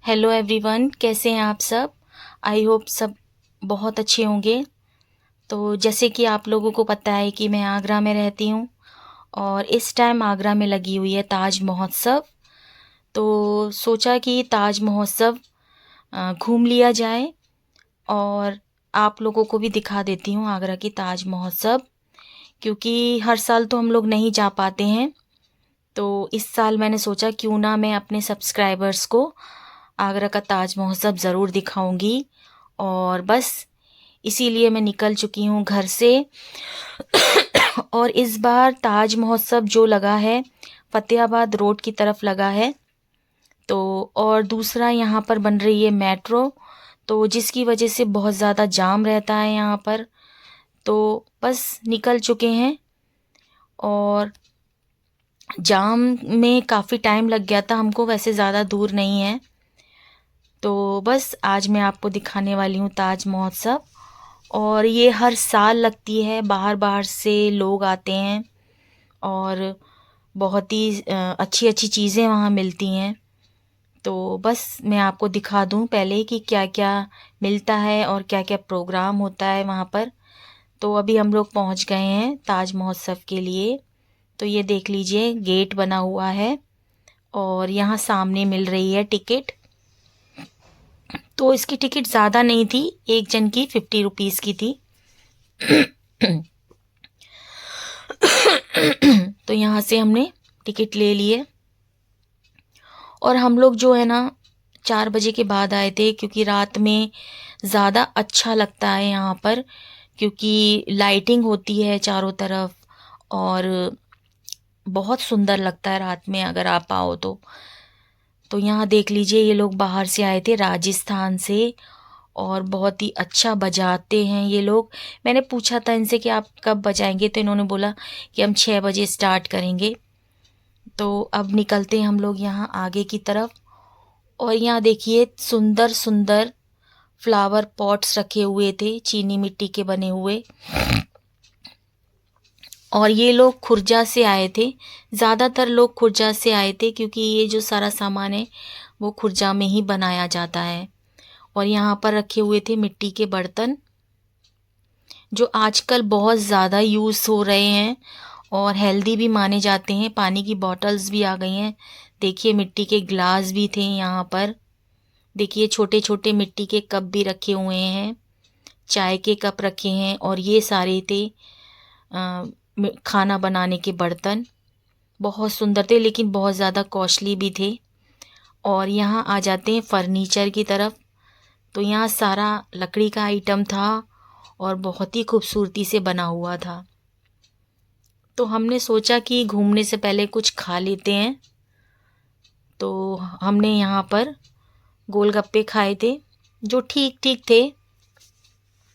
Hello everyone, कैसे हैं आप सब। आई होप सब बहुत अच्छे होंगे। तो जैसे कि आप लोगों को पता है कि मैं आगरा में रहती हूँ और इस टाइम आगरा में लगी हुई है ताज महोत्सव। तो सोचा कि ताज महोत्सव घूम लिया जाए और आप लोगों को भी दिखा देती हूँ आगरा की ताज महोत्सव, क्योंकि हर साल तो हम लोग नहीं जा पाते हैं। तो इस साल मैंने सोचा क्यों ना मैं अपने सब्सक्राइबर्स को आगरा का ताज महोत्सव ज़रूर दिखाऊंगी। और बस इसीलिए मैं निकल चुकी हूँ घर से। और इस बार ताज महोत्सव जो लगा है फतेहाबाद रोड की तरफ लगा है। तो और दूसरा यहाँ पर बन रही है मेट्रो, तो जिसकी वजह से बहुत ज़्यादा जाम रहता है यहाँ पर। तो बस निकल चुके हैं और जाम में काफ़ी टाइम लग गया था हमको, वैसे ज़्यादा दूर नहीं है। तो बस आज मैं आपको दिखाने वाली हूँ ताज महोत्सव। और ये हर साल लगती है, बाहर बाहर से लोग आते हैं और बहुत ही अच्छी अच्छी चीज़ें वहाँ मिलती हैं। तो बस मैं आपको दिखा दूँ पहले कि क्या क्या मिलता है और क्या क्या प्रोग्राम होता है वहाँ पर। तो अभी हम लोग पहुँच गए हैं ताज महोत्सव के लिए। तो ये देख लीजिए गेट बना हुआ है और यहाँ सामने मिल रही है टिकट। तो इसकी टिकट ज़्यादा नहीं थी, एक जन की 50 रुपीज़ की थी। तो यहाँ से हमने टिकट ले लिए और हम लोग जो है ना 4 बजे के बाद आए थे, क्योंकि रात में ज़्यादा अच्छा लगता है यहाँ पर, क्योंकि लाइटिंग होती है चारों तरफ और बहुत सुंदर लगता है रात में अगर आप आओ तो। तो यहाँ देख लीजिए ये लोग बाहर से आए थे राजस्थान से और बहुत ही अच्छा बजाते हैं ये लोग। मैंने पूछा था इनसे कि आप कब बजाएंगे, तो इन्होंने बोला कि हम 6 बजे स्टार्ट करेंगे। तो अब निकलते हैं हम लोग यहाँ आगे की तरफ। और यहाँ देखिए सुंदर सुंदर फ्लावर पॉट्स रखे हुए थे चीनी मिट्टी के बने हुए। और ये लोग खुर्जा से आए थे, ज़्यादातर लोग खुर्जा से आए थे, क्योंकि ये जो सारा सामान है वो खुर्जा में ही बनाया जाता है। और यहाँ पर रखे हुए थे मिट्टी के बर्तन जो आजकल बहुत ज़्यादा यूज़ हो रहे हैं और हेल्दी भी माने जाते हैं। पानी की बॉटल्स भी आ गई हैं। देखिए मिट्टी के ग्लास भी थे यहाँ पर। देखिए छोटे छोटे मिट्टी के कप भी रखे हुए हैं, चाय के कप रखे हैं। और ये सारे थे खाना बनाने के बर्तन। बहुत सुंदर थे लेकिन बहुत ज़्यादा कॉस्टली भी थे। और यहाँ आ जाते हैं फर्नीचर की तरफ। तो यहाँ सारा लकड़ी का आइटम था और बहुत ही खूबसूरती से बना हुआ था। तो हमने सोचा कि घूमने से पहले कुछ खा लेते हैं। तो हमने यहाँ पर गोलगप्पे खाए थे जो ठीक ठीक थे।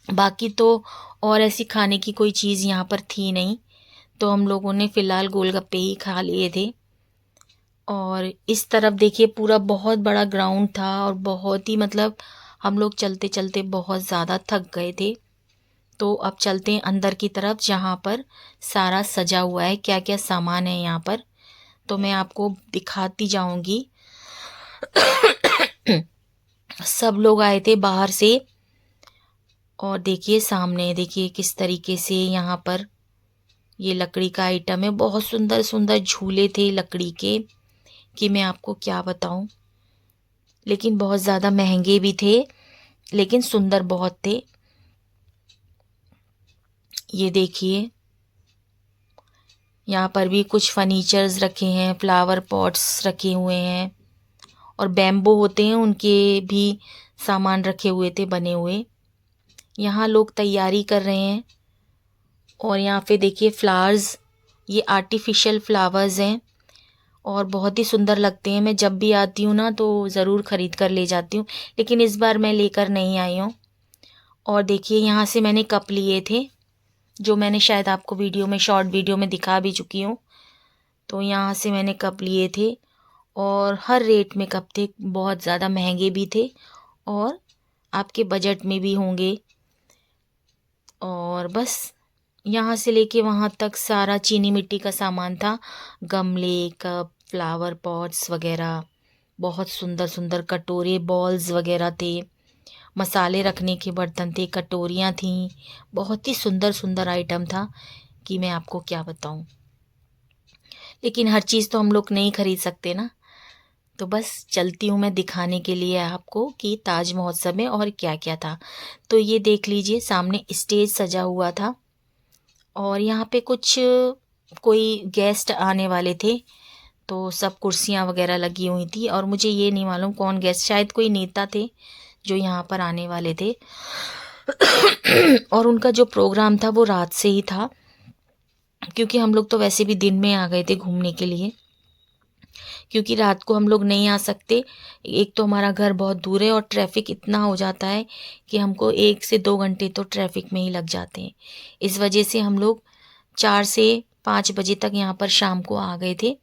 बाकी तो और ऐसी खाने की कोई चीज़ यहाँ पर थी नहीं, तो हम लोगों ने फ़िलहाल गोलगप्पे ही खा लिए थे। और इस तरफ देखिए पूरा बहुत बड़ा ग्राउंड था और बहुत ही मतलब हम लोग चलते चलते बहुत ज़्यादा थक गए थे। तो अब चलते हैं अंदर की तरफ जहाँ पर सारा सजा हुआ है, क्या क्या सामान है यहाँ पर तो मैं आपको दिखाती जाऊंगी। सब लोग आए थे बाहर से। और देखिए सामने देखिए किस तरीके से यहाँ पर ये लकड़ी का आइटम है। बहुत सुंदर सुंदर झूले थे लकड़ी के कि मैं आपको क्या बताऊं, लेकिन बहुत ज़्यादा महंगे भी थे लेकिन सुंदर बहुत थे। ये देखिए यहाँ पर भी कुछ फर्नीचर्स रखे हैं, फ्लावर पॉट्स रखे हुए हैं और बैम्बो होते हैं उनके भी सामान रखे हुए थे बने हुए। यहाँ लोग तैयारी कर रहे हैं। और यहाँ पे देखिए फ्लावर्स, ये आर्टिफिशियल फ्लावर्स हैं और बहुत ही सुंदर लगते हैं। मैं जब भी आती हूँ ना तो ज़रूर ख़रीद कर ले जाती हूँ, लेकिन इस बार मैं लेकर नहीं आई हूँ। और देखिए यहाँ से मैंने कप लिए थे जो मैंने शायद आपको वीडियो में शॉर्ट वीडियो में दिखा भी चुकी हूँ। तो यहाँ से मैंने कप लिए थे और हर रेट में कप थे, बहुत ज़्यादा महंगे भी थे और आपके बजट में भी होंगे। और बस यहाँ से लेके वहाँ तक सारा चीनी मिट्टी का सामान था, गमले कप फ्लावर पॉट्स वगैरह बहुत सुंदर सुंदर कटोरे, बॉल्स वगैरह थे, मसाले रखने के बर्तन थे, कटोरियाँ थीं। बहुत ही सुंदर सुंदर आइटम था कि मैं आपको क्या बताऊं। लेकिन हर चीज़ तो हम लोग नहीं खरीद सकते ना, तो बस चलती हूँ मैं दिखाने के लिए आपको कि ताज महोत्सव में और क्या क्या था। तो ये देख लीजिए, सामने स्टेज सजा हुआ था और यहाँ पे कुछ कोई गेस्ट आने वाले थे, तो सब कुर्सियाँ वगैरह लगी हुई थी और मुझे ये नहीं मालूम कौन गेस्ट, शायद कोई नेता थे जो यहाँ पर आने वाले थे। और उनका जो प्रोग्राम था वो रात से ही था, क्योंकि हम लोग तो वैसे भी दिन में आ गए थे घूमने के लिए, क्योंकि रात को हम लोग नहीं आ सकते। एक तो हमारा घर बहुत दूर है और ट्रैफिक इतना हो जाता है कि हमको 1 से 2 घंटे तो ट्रैफिक में ही लग जाते हैं। इस वजह से हम लोग 4 से 5 बजे तक यहाँ पर शाम को आ गए थे,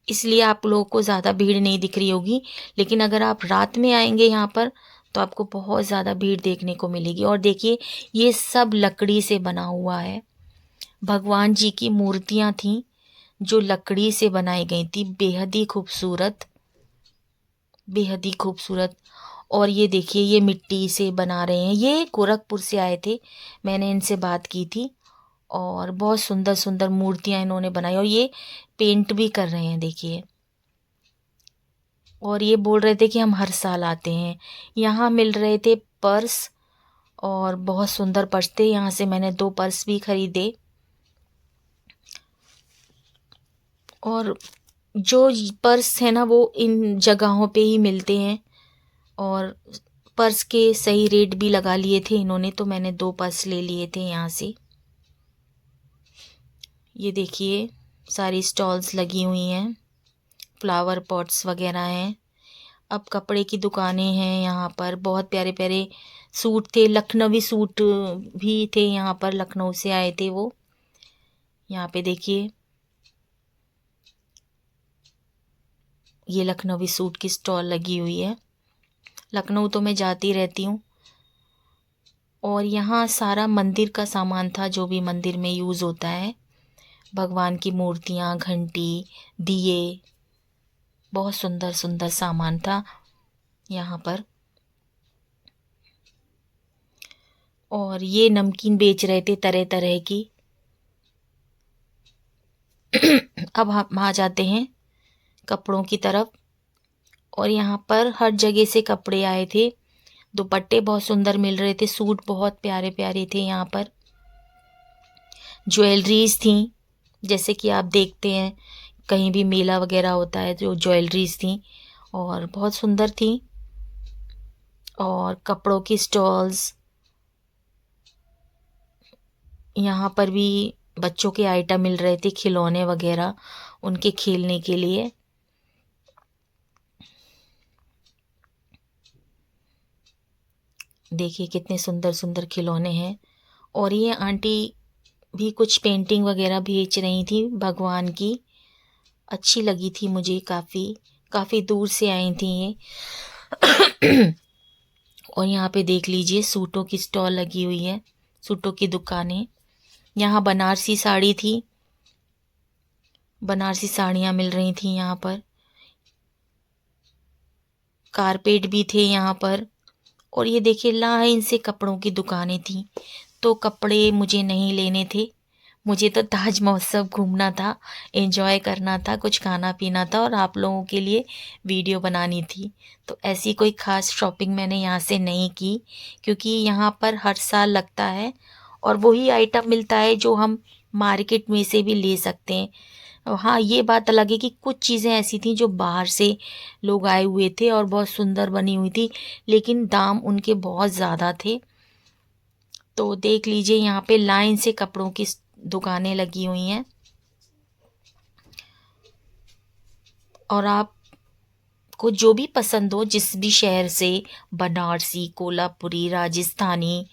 इसलिए आप लोगों को ज़्यादा भीड़ नहीं दिख रही होगी। लेकिन अगर आप रात में आएंगे यहाँ पर तो आपको बहुत ज़्यादा भीड़ देखने को मिलेगी। और देखिए, ये सब लकड़ी से बना हुआ है। भगवान जी की मूर्तियाँ थीं जो लकड़ी से बनाई गई थी, बेहद ही खूबसूरत, बेहद ही खूबसूरत। और ये देखिए, ये मिट्टी से बना रहे हैं, ये गोरखपुर से आए थे, मैंने इनसे बात की थी। और बहुत सुंदर सुंदर मूर्तियां इन्होंने बनाई और ये पेंट भी कर रहे हैं, देखिए। और ये बोल रहे थे कि हम हर साल आते हैं। यहाँ मिल रहे थे पर्स, और बहुत सुंदर पर्स थे। यहाँ से मैंने 2 पर्स भी खरीदे। और जो पर्स है ना, वो इन जगहों पे ही मिलते हैं और पर्स के सही रेट भी लगा लिए थे इन्होंने, तो मैंने 2 पर्स ले लिए थे यहाँ से। ये देखिए, सारी स्टॉल्स लगी हुई हैं, फ्लावर पॉट्स वगैरह हैं। अब कपड़े की दुकानें हैं यहाँ पर, बहुत प्यारे प्यारे सूट थे, लखनवी सूट भी थे यहाँ पर, लखनऊ से आए थे वो। यहाँ पे देखिए, ये लखनवी सूट की स्टॉल लगी हुई है। लखनऊ तो मैं जाती रहती हूँ। और यहाँ सारा मंदिर का सामान था, जो भी मंदिर में यूज़ होता है, भगवान की मूर्तियाँ, घंटी, दिए, बहुत सुंदर सुंदर सामान था यहाँ पर। और ये नमकीन बेच रहे थे तरह तरह की। अब हम आ जाते हैं कपड़ों की तरफ। और यहाँ पर हर जगह से कपड़े आए थे, दुपट्टे बहुत सुंदर मिल रहे थे, सूट बहुत प्यारे प्यारे थे यहाँ पर। ज्वेलरीज थी, जैसे कि आप देखते हैं कहीं भी मेला वगैरह होता है, जो ज्वेलरीज थी और बहुत सुंदर थी। और कपड़ों की स्टॉल्स, यहाँ पर भी बच्चों के आइटम मिल रहे थे, खिलौने वगैरह उनके खेलने के लिए। देखिए कितने सुंदर सुंदर खिलौने हैं। और ये आंटी भी कुछ पेंटिंग वगैरह बेच रही थी भगवान की, अच्छी लगी थी मुझे, काफ़ी काफ़ी दूर से आई थी ये। और यहाँ पे देख लीजिए, सूटों की स्टॉल लगी हुई है, सूटों की दुकानें। यहाँ बनारसी साड़ी थी, बनारसी साड़ियाँ मिल रही थी यहाँ पर। कारपेट भी थे यहाँ पर। और ये देखिए, लाइन से कपड़ों की दुकानें थी। तो कपड़े मुझे नहीं लेने थे, मुझे तो ताज महोत्सव घूमना था, एंजॉय करना था, कुछ खाना पीना था और आप लोगों के लिए वीडियो बनानी थी। तो ऐसी कोई ख़ास शॉपिंग मैंने यहाँ से नहीं की, क्योंकि यहाँ पर हर साल लगता है और वही आइटम मिलता है जो हम मार्केट में से भी ले सकते हैं। हाँ, ये बात अलग है कि कुछ चीज़ें ऐसी थी जो बाहर से लोग आए हुए थे और बहुत सुंदर बनी हुई थी, लेकिन दाम उनके बहुत ज़्यादा थे। तो देख लीजिए, यहाँ पे लाइन से कपड़ों की दुकानें लगी हुई हैं। और आपको जो भी पसंद हो, जिस भी शहर से, बनारसी, कोल्हापुरी, राजस्थानी,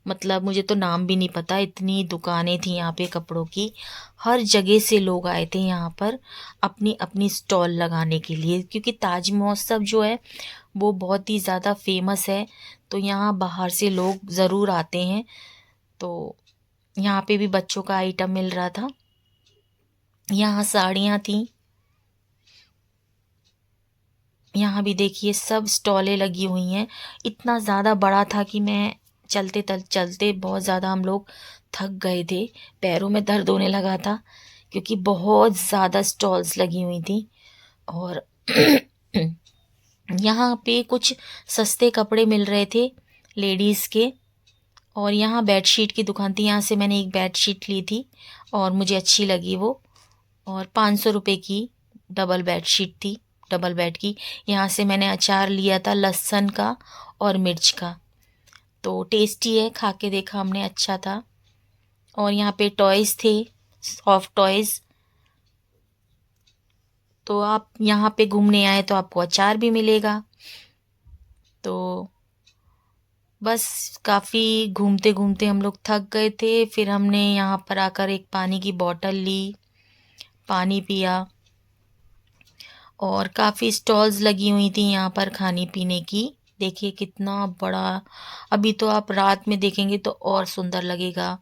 मतलब मुझे तो नाम भी नहीं पता, इतनी दुकानें थी यहाँ पे कपड़ों की। हर जगह से लोग आए थे यहाँ पर अपनी अपनी स्टॉल लगाने के लिए, क्योंकि ताज महोत्सव जो है वो बहुत ही ज़्यादा फेमस है, तो यहाँ बाहर से लोग ज़रूर आते हैं। तो यहाँ पे भी बच्चों का आइटम मिल रहा था। यहाँ साड़ियाँ थी, यहाँ भी देखिए सब स्टॉलें लगी हुई हैं। इतना ज़्यादा बड़ा था कि मैं चलते चलते बहुत ज़्यादा हम लोग थक गए थे, पैरों में दर्द होने लगा था क्योंकि बहुत ज़्यादा स्टॉल्स लगी हुई थी। और यहाँ पे कुछ सस्ते कपड़े मिल रहे थे लेडीज़ के। और यहाँ बेडशीट की दुकान थी, यहाँ से मैंने एक बेडशीट ली थी और मुझे अच्छी लगी वो। और 500 रुपये की डबल बेडशीट थी, डबल बेड की। यहाँ से मैंने अचार लिया था लहसुन का और मिर्च का, तो टेस्टी है, खा के देखा हमने, अच्छा था। और यहाँ पे टॉयज़ थे, सॉफ्ट टॉयज़। तो आप यहाँ पे घूमने आए तो आपको अचार भी मिलेगा। तो बस काफ़ी घूमते घूमते हम लोग थक गए थे। फिर हमने यहाँ पर आकर एक पानी की बोतल ली, पानी पिया। और काफ़ी स्टॉल्स लगी हुई थी यहाँ पर खाने पीने की। देखिए कितना बड़ा, अभी तो आप रात में देखेंगे तो और सुंदर लगेगा।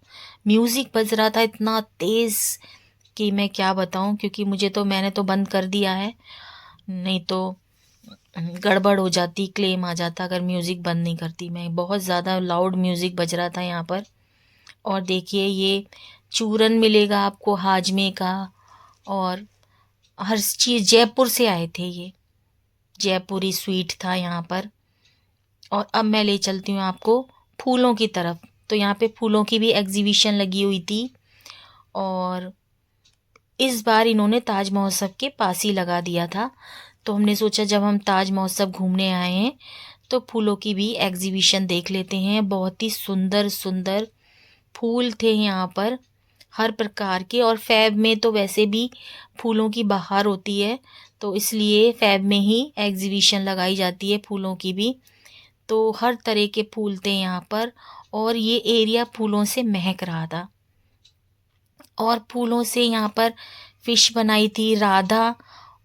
म्यूज़िक बज रहा था इतना तेज़ कि मैं क्या बताऊँ, क्योंकि मैंने तो बंद कर दिया है, नहीं तो गड़बड़ हो जाती, क्लेम आ जाता अगर म्यूज़िक बंद नहीं करती मैं। बहुत ज़्यादा लाउड म्यूज़िक बज रहा था यहाँ पर। और देखिए ये चूरन मिलेगा आपको हाजमे का, और हर चीज़ जयपुर से आए थे ये, जयपुरी स्वीट था यहाँ पर। और अब मैं ले चलती हूँ आपको फूलों की तरफ। तो यहाँ पे फूलों की भी एग्जीबिशन लगी हुई थी, और इस बार इन्होंने ताज महोत्सव के पास ही लगा दिया था। तो हमने सोचा जब हम ताज महोत्सव घूमने आए हैं तो फूलों की भी एग्जीबिशन देख लेते हैं। बहुत ही सुंदर सुंदर फूल थे यहाँ पर, हर प्रकार के। और फ़ेब में तो वैसे भी फूलों की बहार होती है, तो इसलिए फ़ेब में ही एग्जीबिशन लगाई जाती है फूलों की भी। तो हर तरह के फूल थे यहाँ पर, और ये एरिया फूलों से महक रहा था। और फूलों से यहाँ पर फिश बनाई थी, राधा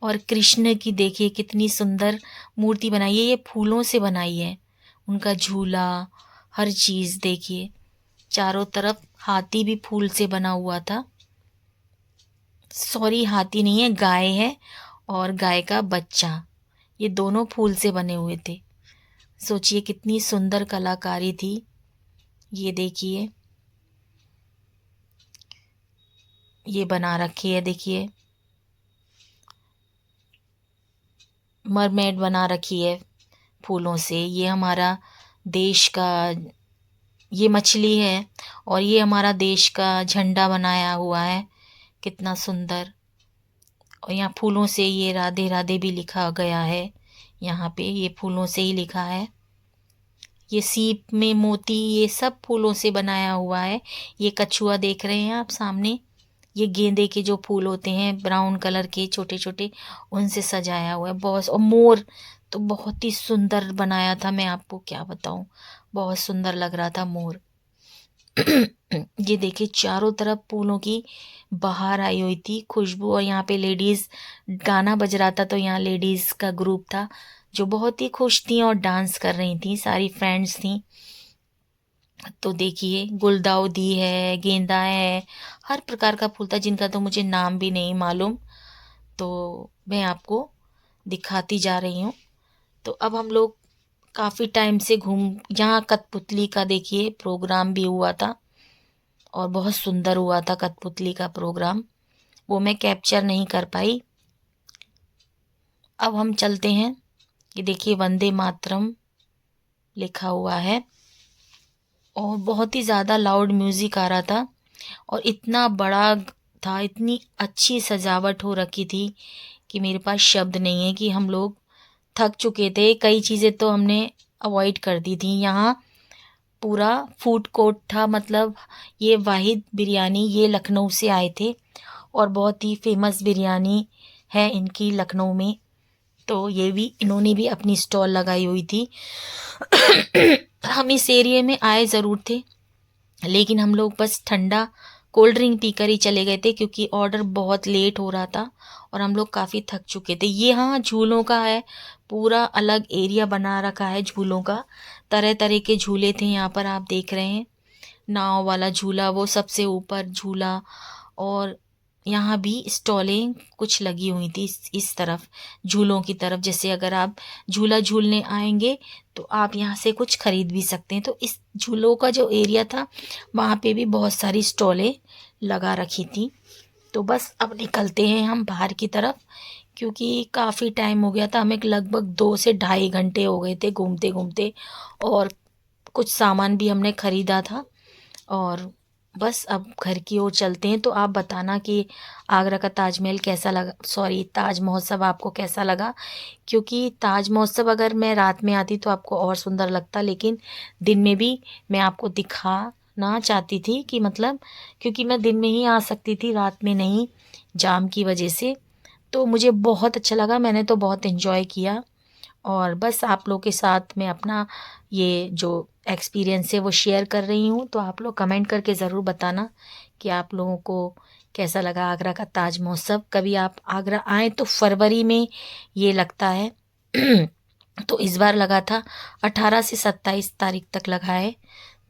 और कृष्ण की देखिए कितनी सुंदर मूर्ति बनाई है, ये फूलों से बनाई है। उनका झूला, हर चीज़ देखिए। चारों तरफ हाथी भी फूल से बना हुआ था। सॉरी, हाथी नहीं है, गाय है, और गाय का बच्चा, ये दोनों फूल से बने हुए थे। सोचिए कितनी सुंदर कलाकारी थी। ये देखिए, ये बना रखी है, देखिए मरमेड बना रखी है फूलों से। ये हमारा देश का, ये मछली है, और ये हमारा देश का झंडा बनाया हुआ है, कितना सुंदर। और यहाँ फूलों से ये राधे राधे भी लिखा गया है, यहाँ पे ये फूलों से ही लिखा है। ये सीप में मोती, ये सब फूलों से बनाया हुआ है। ये कछुआ देख रहे हैं आप सामने, ये गेंदे के जो फूल होते हैं ब्राउन कलर के छोटे छोटे, उनसे सजाया हुआ है बहुत। और मोर तो बहुत ही सुंदर बनाया था, मैं आपको क्या बताऊं, बहुत सुंदर लग रहा था मोर। ये देखिए चारों तरफ फूलों की बहार आई हुई थी, खुशबू। और यहाँ पे लेडीज, गाना बज रहा था तो यहाँ लेडीज का ग्रुप था जो बहुत ही खुश थी और डांस कर रही थी, सारी फ्रेंड्स थी। तो देखिए गुलदाउदी है, गेंदा है, हर प्रकार का फूल था जिनका तो मुझे नाम भी नहीं मालूम, तो मैं आपको दिखाती जा रही हूँ। तो अब हम लोग काफ़ी टाइम से यहाँ कठपुतली का देखिए प्रोग्राम भी हुआ था, और बहुत सुंदर हुआ था कठपुतली का प्रोग्राम, वो मैं कैप्चर नहीं कर पाई। अब हम चलते हैं, ये देखिए वंदे मातरम लिखा हुआ है, और बहुत ही ज़्यादा लाउड म्यूज़िक आ रहा था, और इतना बड़ा था, इतनी अच्छी सजावट हो रखी थी कि मेरे पास शब्द नहीं है। कि हम लोग थक चुके थे, कई चीज़ें तो हमने अवॉइड कर दी थी। यहाँ पूरा फूड कोर्ट था, मतलब ये वाहिद बिरयानी, ये लखनऊ से आए थे, और बहुत ही फेमस बिरयानी है इनकी लखनऊ में। तो ये भी, इन्होंने भी अपनी स्टॉल लगाई हुई थी। हम इस एरिया में आए ज़रूर थे, लेकिन हम लोग बस ठंडा कोल्ड ड्रिंक पीकर ही चले गए थे क्योंकि ऑर्डर बहुत लेट हो रहा था और हम लोग काफ़ी थक चुके थे। ये हाँ झूलों का है, पूरा अलग एरिया बना रखा है झूलों का, तरह तरह के झूले थे यहाँ पर, आप देख रहे हैं। नाव वाला झूला, वो सबसे ऊपर झूला, और यहाँ भी स्टॉलें कुछ लगी हुई थी इस तरफ, झूलों की तरफ। जैसे अगर आप झूला झूलने आएंगे तो आप यहाँ से कुछ खरीद भी सकते हैं। तो इस झूलों का जो एरिया था वहाँ पे भी बहुत सारी स्टॉलें लगा रखी थी। तो बस अब निकलते हैं हम बाहर की तरफ, क्योंकि काफ़ी टाइम हो गया था। हमें लगभग 2 से ढाई घंटे हो गए थे घूमते घूमते, और कुछ सामान भी हमने ख़रीदा था। और बस अब घर की ओर चलते हैं। तो आप बताना कि आगरा का ताजमहल कैसा लगा, सॉरी ताज महोत्सव आपको कैसा लगा। क्योंकि ताज महोत्सव अगर मैं रात में आती तो आपको और सुंदर लगता, लेकिन दिन में भी मैं आपको दिखाना चाहती थी कि मतलब, क्योंकि मैं दिन में ही आ सकती थी, रात में नहीं, जाम की वजह से। तो मुझे बहुत अच्छा लगा, मैंने तो बहुत इन्जॉय किया। और बस आप लोग के साथ मैं अपना ये जो एक्सपीरियंस है वो शेयर कर रही हूँ। तो आप लोग कमेंट करके ज़रूर बताना कि आप लोगों को कैसा लगा आगरा का ताज महोत्सव। कभी आप आगरा आएँ तो फरवरी में ये लगता है। तो इस बार लगा था 18 से 27 तारीख तक लगा है।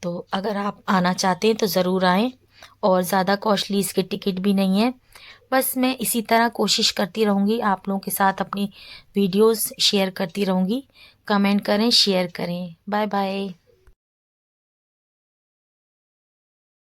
तो अगर आप आना चाहते हैं तो ज़रूर आएँ, और ज़्यादा कॉस्टली इसके टिकट भी नहीं है। बस मैं इसी तरह कोशिश करती रहूँगी, आप लोगों के साथ अपनी वीडियोस शेयर करती रहूँगी। कमेंट करें, शेयर करें। Bye bye.